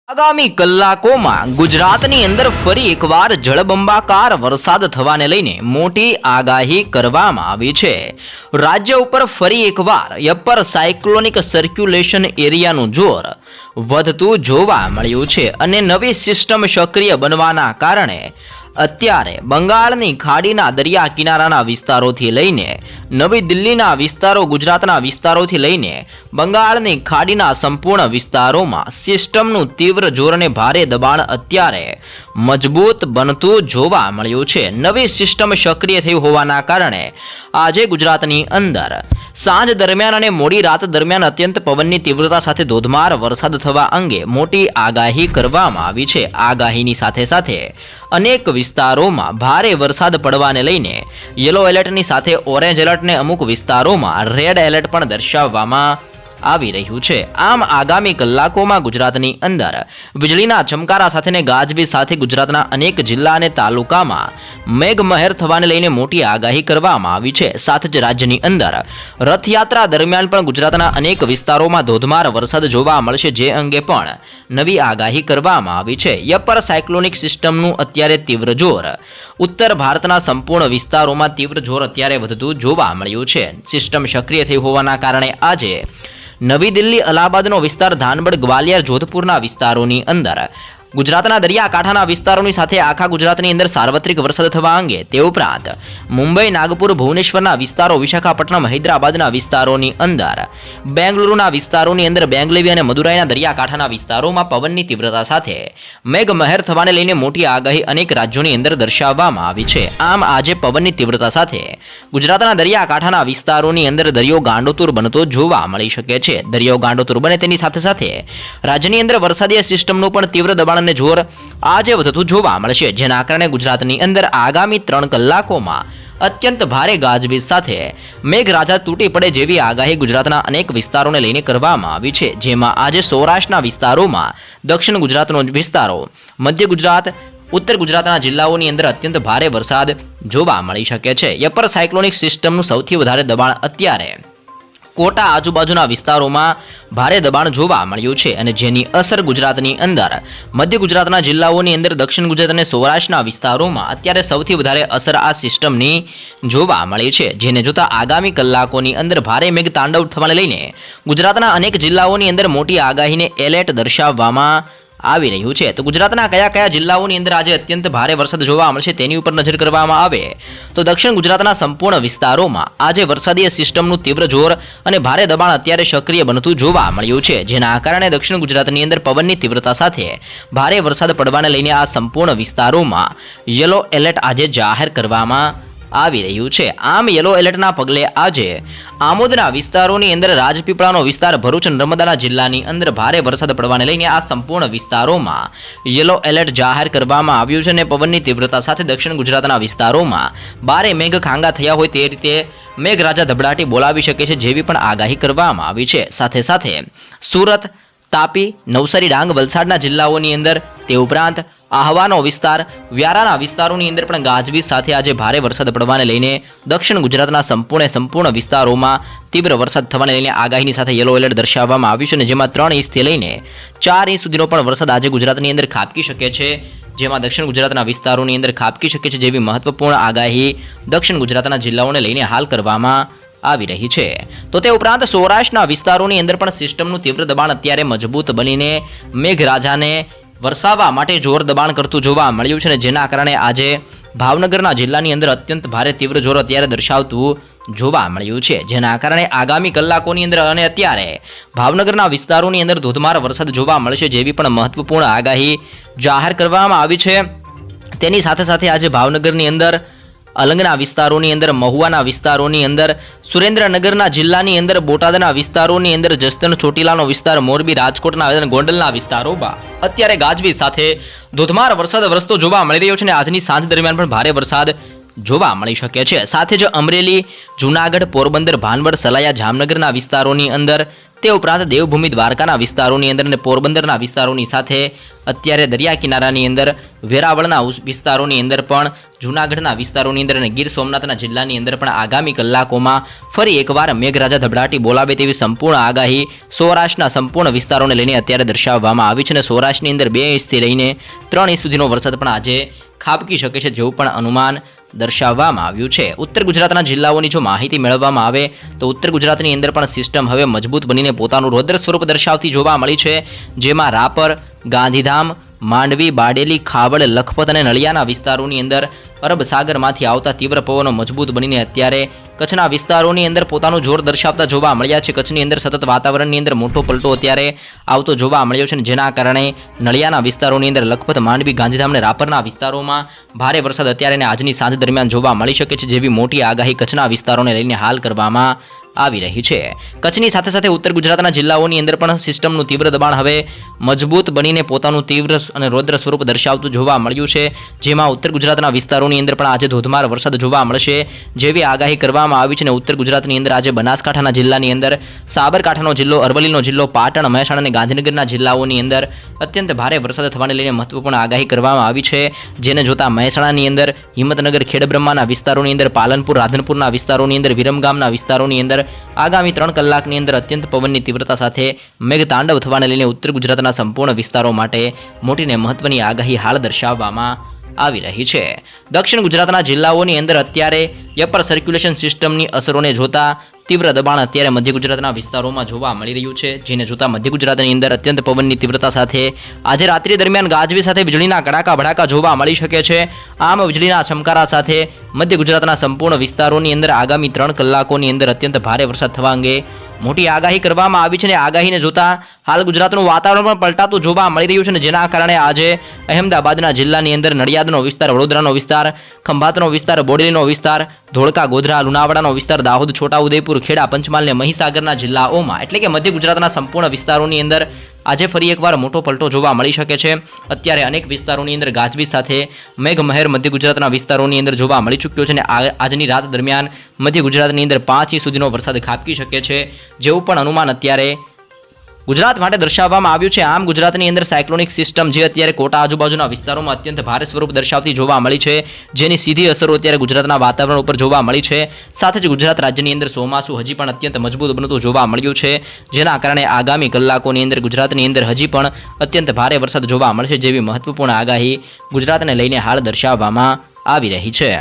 આગામી કલાકોમાં ગુજરાતની અંદર ફરી એકવાર જળબંબાકાર વરસાદ થવાને લઈને મોટી આગાહી કરવામાં આવી છે। રાજ્ય ઉપર ફરી એકવાર અપર સાયક્લોનિક સર્ક્યુલેશન એરિયાનું જોર વધતું જોવા મળ્યું છે અને નવી સિસ્ટમ સક્રિય બનવાના કારણે અત્યારે બંગાળની ખાડીના દરિયા કિનારાના વિસ્તારોથી લઈને નવી દિલ્હીના વિસ્તારો, ગુજરાતના વિસ્તારોથી લઈને બંગાળની ખાડીના સંપૂર્ણ વિસ્તારોમાં સિસ્ટમનું તીવ્ર જોર અને ભારે દબાણ અત્યારે મજબૂત બનતું જોવા મળ્યું છે। નવી સિસ્ટમ સક્રિય થઈ હોવાના કારણે આજે ગુજરાતની અંદર સાંજ દરમિયાન અને મોડી રાત દરમિયાન અત્યંત પવનની તીવ્રતા સાથે ધોધમાર વરસાદ થવા અંગે મોટી આગાહી કરવામાં આવી છે। આગાહીની સાથે સાથે અનેક વિસ્તારોમાં ભારે વરસાદ પડવાને લઈને યલો એલર્ટની સાથે ઓરેન્જ એલર્ટ ને અમુક વિસ્તારોમાં રેડ એલર્ટ પણ દર્શાવવામાં આવી રહ્યું છે। આમ આગામી કલાકોમાં ગુજરાતની અંદર વીજળીના ચમકારા સાથે ગાજવીજ સાથે ગુજરાતના અનેક જિલ્લા અને તાલુકામાં મેઘમહેર થવાને લઈને મોટી આગાહી કરવામાં આવી છે। સાથે જ રાજ્યની અંદર રથયાત્રા દરમિયાન પણ ગુજરાતના અનેક વિસ્તારોમાં ધોધમાર વરસાદ જોવા મળશે, જે અંગે પણ નવી આગાહી કરવામાં આવી છે। અપર સાયક્લોનિક સિસ્ટમનું અત્યારે તીવ્ર જોર ઉત્તર ભારતના સંપૂર્ણ વિસ્તારોમાં તીવ્ર જોર અત્યારે વધતું જોવા મળ્યું છે। સિસ્ટમ સક્રિય થઈ હોવાના કારણે આજે નવી દિલ્હી, અલ્હાબાદનો વિસ્તાર, ધાનબડ, ગ્વાલિયર, જોધપુરના વિસ્તારોની અંદર ગુજરાતના દરિયાકાંઠાના વિસ્તારોની સાથે આખા ગુજરાતની અંદર સાર્વત્રિક વરસાદ થવા અંગે તે ઉપરાંત મુંબઈ, નાગપુર, ભુવનેશ્વરના વિસ્તારો, વિશાખાપટ્ટનમ, હૈદરાબાદના વિસ્તારોની અંદર, બેંગલુરુના વિસ્તારોની અંદર, બેંગલવી અને મદુરાઈના દરિયાકાંઠાના વિસ્તારોમાં પવનની તીવ્રતા સાથે મેઘમહેર થવાને લઈને મોટી આગાહી અનેક રાજ્યોની અંદર દર્શાવવામાં આવી છે। આમ આજે પવનની તીવ્રતા સાથે ગુજરાતના દરિયાકાંઠાના વિસ્તારોની અંદર દરિયો ગાંડોતુર બનતો જોવા મળી શકે છે। દરિયો ગાંડોતુર બને તેની સાથે સાથે રાજ્યની અંદર વરસાદી સિસ્ટમનું પણ તીવ્ર દબાણ અને જોર આજે વધતું જોવા મળશે, જેના કારણે ગુજરાતની અંદર આગામી 3 કલાકોમાં અત્યંત ભારે ગાજવીજ સાથે મેઘરાજા તૂટી પડે જેવી આગાહી ગુજરાતના અનેક વિસ્તારોને લઈને કરવામાં આવી છે। જેમાં આજે સૌરાષ્ટ્રના વિસ્તારોમાં, દક્ષિણ ગુજરાતનો વિસ્તારો, મધ્ય ગુજરાત, ઉત્તર ગુજરાતના જિલ્લાઓની અંદર અત્યંત ભારે વરસાદ જોવા મળી શકે છે। અપર સાયક્લોનિક સિસ્ટમનું સૌથી વધારે દબાણ અત્યારે કોટા આજુબાજુના વિસ્તારોમાં ભારે દબાણ જોવા મળ્યું છે અને જેની અસર ગુજરાતની અંદર મધ્ય ગુજરાતના જિલ્લાઓની અંદર, દક્ષિણ ગુજરાત અને સૌરાષ્ટ્રના વિસ્તારોમાં અત્યારે સૌથી વધારે અસર આ સિસ્ટમની જોવા મળી છે। જેને જોતા આગામી કલાકોની અંદર ભારે મેઘ તાંડવ થવાને લઈને ગુજરાતના અનેક જિલ્લાઓની અંદર મોટી આગાહીને એલર્ટ દર્શાવવામાં આવી રહ્યું છે। તો ગુજરાતના કયા કયા જિલ્લાઓની અંદર આજે અત્યંત ભારે વરસાદ જોવા મળશે તેની ઉપર નજર કરવામાં આવે તો દક્ષિણ ગુજરાતના સંપૂર્ણ વિસ્તારોમાં આજે વરસાદી સિસ્ટમનું તીવ્ર જોર અને ભારે દબાણ અત્યારે સક્રિય બનતું જોવા મળ્યું છે, જેના કારણે દક્ષિણ ગુજરાતની અંદર પવનની તીવ્રતા સાથે ભારે વરસાદ પડવાને લઈને આ સંપૂર્ણ વિસ્તારોમાં યલો એલર્ટ આજે જાહેર કરવામાં આવી રહ્યું છે। આમ યલો એલર્ટના પગલે આજે આમોદના વિસ્તારોની અંદર, રાજપીપળાનો વિસ્તાર, ભરૂચ, નર્મદાના જિલ્લાની અંદર ભારે વરસાદ પડવાને લઈને આ સંપૂર્ણ વિસ્તારોમાં યલો એલર્ટ જાહેર કરવામાં આવ્યું છે અને પવનની તીવ્રતા સાથે દક્ષિણ ગુજરાતના વિસ્તારોમાં ભારે મેઘ ખાંગા થયા હોય તે રીતે મેઘરાજા ધબડાટી બોલાવી શકે છે જેવી પણ આગાહી કરવામાં આવી છે। સાથે સાથે સુરત, તાપી, નવસારી, ડાંગ, વલસાડના જિલ્લાઓની અંદર, તે ઉપરાંત આહવાનો વિસ્તાર, વ્યારાના વિસ્તારોની અંદર પણ ગાજવીજ સાથે આજે ભારે વરસાદ પડવાને લઈને દક્ષિણ ગુજરાતના સંપૂર્ણ વિસ્તારોમાં તીવ્ર વરસાદ થવાને લઈને આગાહીની સાથે યલો એલર્ટ દર્શાવવામાં આવ્યું છે અને જેમાં 3 ઇંચથી લઈને 4 ઇંચ સુધીનો પણ વરસાદ આજે ગુજરાતની અંદર ખાબકી શકે છે, જેમાં દક્ષિણ ગુજરાતના વિસ્તારોની અંદર ખાબકી શકે છે જેવી મહત્વપૂર્ણ આગાહી દક્ષિણ ગુજરાતના જિલ્લાઓને લઈને હાલ કરવામાં આવી રહી છે। તો તે ઉપરાંત સૌરાષ્ટ્રના વિસ્તારોની અંદર પણ સિસ્ટમનું તીવ્ર દબાણ અત્યારે મજબૂત બનીને મેઘરાજાને વરસાવવા માટે જોર દબાણ કરતું જોવા મળ્યું છે અને જેના કારણે આજે ભાવનગરના જિલ્લાની અંદર અત્યંત ભારે તીવ્ર જોર અત્યારે દર્શાવતું જોવા મળ્યું છે, જેના કારણે આગામી કલાકોની અંદર અને અત્યારે ભાવનગરના વિસ્તારોની અંદર ધોધમાર વરસાદ જોવા મળશે જેવી પણ મહત્વપૂર્ણ આગાહી જાહેર કરવામાં આવી છે। તેની સાથે સાથે આજે ભાવનગરની અંદર, અલંગના વિસ્તારોની અંદર, મહુવાના વિસ્તારોની અંદર, સુરેન્દ્રનગરના જિલ્લાની અંદર, બોટાદના વિસ્તારોની અંદર, જસદણ ચોટીલાનો વિસ્તાર, મોરબી, રાજકોટના અને ગોંડલના વિસ્તારોમાં અત્યારે ગાજવીજ સાથે ધોધમાર વરસાદ વરસતો જોવા મળી રહ્યો છે અને આજની સાંજ દરમિયાન પણ ભારે વરસાદ જોવા મળી શકે છે। સાથે જ અમરેલી, જૂનાગઢ, પોરબંદર, ભાનવડ, સલાયા, જામનગરના વિસ્તારોની અંદર, તે ઉપરાંત દેવભૂમિ દ્વારકાના વિસ્તારોની અંદર અને પોરબંદરના વિસ્તારોની સાથે અત્યારે દરિયા કિનારાની અંદર વેરાવળના વિસ્તારોની અંદર પણ, જૂનાગઢના વિસ્તારોની અંદર અને ગીર સોમનાથના જિલ્લાની અંદર પણ આગામી કલાકોમાં ફરી એકવાર મેઘરાજા ધબડાટી બોલાવે તેવી સંપૂર્ણ આગાહી સૌરાષ્ટ્રના સંપૂર્ણ વિસ્તારોને લઈને અત્યારે દર્શાવવામાં આવી છે અને સૌરાષ્ટ્રની અંદર 2 ઇંચથી લઈને 3 ઇંચ સુધીનો વરસાદ પણ આજે ખાબકી શકે છે જેવું પણ અનુમાન દર્શાવવામાં આવ્યું છે। ઉત્તર ગુજરાતના જિલ્લાઓની જો માહિતી મેળવવામાં આવે તો ઉત્તર ગુજરાતની અંદર પણ સિસ્ટમ હવે મજબૂત બનીને પોતાનું રૌદ્ર સ્વરૂપ દર્શાવતી જોવા મળી છે, જેમાં રાપર, ગાંધીધામ, માંડવી, બારડોલી, ખાવડ, લખપત અને નળિયાના વિસ્તારોની અંદર અરબ સાગરમાંથી આવતા તીવ્ર પવનો મજબૂત બનીને અત્યારે કચ્છના વિસ્તારોની અંદર પોતાનું જોર દર્શાવતા જોવા મળ્યા છે। કચ્છની અંદર સતત વાતાવરણની અંદર મોટો પલટો અત્યારે આવતો જોવા મળ્યો છે અને જેના કારણે નળિયાના વિસ્તારોની અંદર લખપત, માંડવી, ગાંધીધામ અને રાપરના વિસ્તારોમાં ભારે વરસાદ અત્યારે આજની સાંજ દરમિયાન જોવા મળી શકે છે, જેવી મોટી આગાહી કચ્છના વિસ્તારોને લઈને હાલ કરવામાં આવી રહી છે। કચ્છની સાથે સાથે ઉત્તર ગુજરાતના જિલ્લાઓની અંદર પણ સિસ્ટમનું તીવ્ર દબાણ હવે મજબૂત બનીને પોતાનું તીવ્ર અને રૌદ્ર સ્વરૂપ દર્શાવતું જોવા મળ્યું છે, જેમાં ઉત્તર ગુજરાતના વિસ્તારોની અંદર પણ આજે ધોધમાર વરસાદ જોવા મળશે જેવી આગાહી કરવામાં આવી છે અને ઉત્તર ગુજરાતની અંદર આજે બનાસકાંઠાના જિલ્લાની અંદર, સાબરકાંઠાનો જિલ્લો, અરવલ્લીનો જિલ્લો, પાટણ, મહેસાણા અને ગાંધીનગરના જિલ્લાઓની અંદર અત્યંત ભારે વરસાદ થવાને લઈને મહત્વપૂર્ણ આગાહી કરવામાં આવી છે, જેને જોતા મહેસાણાની અંદર, હિંમતનગર, ખેડબ્રહ્માના વિસ્તારોની અંદર, પાલનપુર, રાધનપુરના વિસ્તારોની અંદર, વિરમગામના વિસ્તારોની અંદર આગામી 3 કલાકની અંદર અત્યંત પવનની તીવ્રતા સાથે મેઘતાંડવ થવાને લઈને ઉત્તર ગુજરાતના સંપૂર્ણ વિસ્તારો માટે મોટીને મહત્વની આગાહી હાલ દર્શાવવામાં આવી રહી છે। દક્ષિણ ગુજરાતના જિલ્લાઓની અંદર અત્યારે અપર સર્ક્યુલેશન સિસ્ટમની અસરોને જોતા તીવ્ર દબાણ અત્યારે મધ્ય ગુજરાતના વિસ્તારોમાં જોવા મળી રહ્યું છે, જેને જોતા મધ્ય ગુજરાતની અંદર અત્યંત પવનની તીવ્રતા સાથે આજે રાત્રિ દરમિયાન ગાજવી સાથે વીજળીના કડાકા ભડાકા જોવા મળી શકે છે। આમ વીજળીના ચમકારા સાથે મધ્ય ગુજરાતના સંપૂર્ણ વિસ્તારોની અંદર આગામી 3 કલાકોની અંદર અત્યંત ભારે વરસાદ થવા અંગે મોટી આગાહી કરવામાં આવી છે અને આગાહીને જોતા હાલ ગુજરાતનું વાતાવરણ પણ પલટાતું જોવા મળી રહ્યું છે અને જેના કારણે આજે અહેમદાબાદના જિલ્લાની અંદર નડિયાદનો વિસ્તાર, વડોદરાનો વિસ્તાર, ખંભાતનો વિસ્તાર, બોડેલીનો વિસ્તાર, ધોળકા, ગોધરા, લુણાવાડાનો વિસ્તાર, દાહોદ, છોટાઉદેપુર, ખેડા, પંચમહાલ અને મહીસાગરના જિલ્લાઓમાં એટલે કે મધ્ય ગુજરાતના સંપૂર્ણ વિસ્તારોની અંદર આજે ફરી એકવાર મોટો પલટો જોવા મળી શકે છે। અત્યારે અનેક વિસ્તારોની અંદર ગાજવીજ સાથે મેઘમહેર મધ્ય ગુજરાતના વિસ્તારોની અંદર જોવા મળી ચૂક્યો છે અને આજની રાત દરમિયાન મધ્ય ગુજરાતની અંદર 5 ઇંચ સુધીનો વરસાદ ખાબકી શકે છે જેવું પણ અનુમાન અત્યારે ગુજરાત માટે દર્શાવવામાં આવ્યું છે। આમ ગુજરાતની અંદર સાયક્લોનિક સિસ્ટમ જે અત્યારે કોટા આજુબાજુના વિસ્તારોમાં અત્યંત ભારે સ્વરૂપ દર્શાવતી જોવા મળી છે, જેની સીધી અસરો અત્યારે ગુજરાતના વાતાવરણ ઉપર જોવા મળી છે। સાથે જ ગુજરાત રાજ્યની અંદર ચોમાસું હજી પણ અત્યંત મજબૂત બનતું જોવા મળ્યું છે, જેના કારણે આગામી કલાકોની અંદર ગુજરાતની અંદર હજી પણ અત્યંત ભારે વરસાદ જોવા મળશે જેવી મહત્વપૂર્ણ આગાહી ગુજરાતને લઈને હાલ દર્શાવવામાં આવી રહી છે।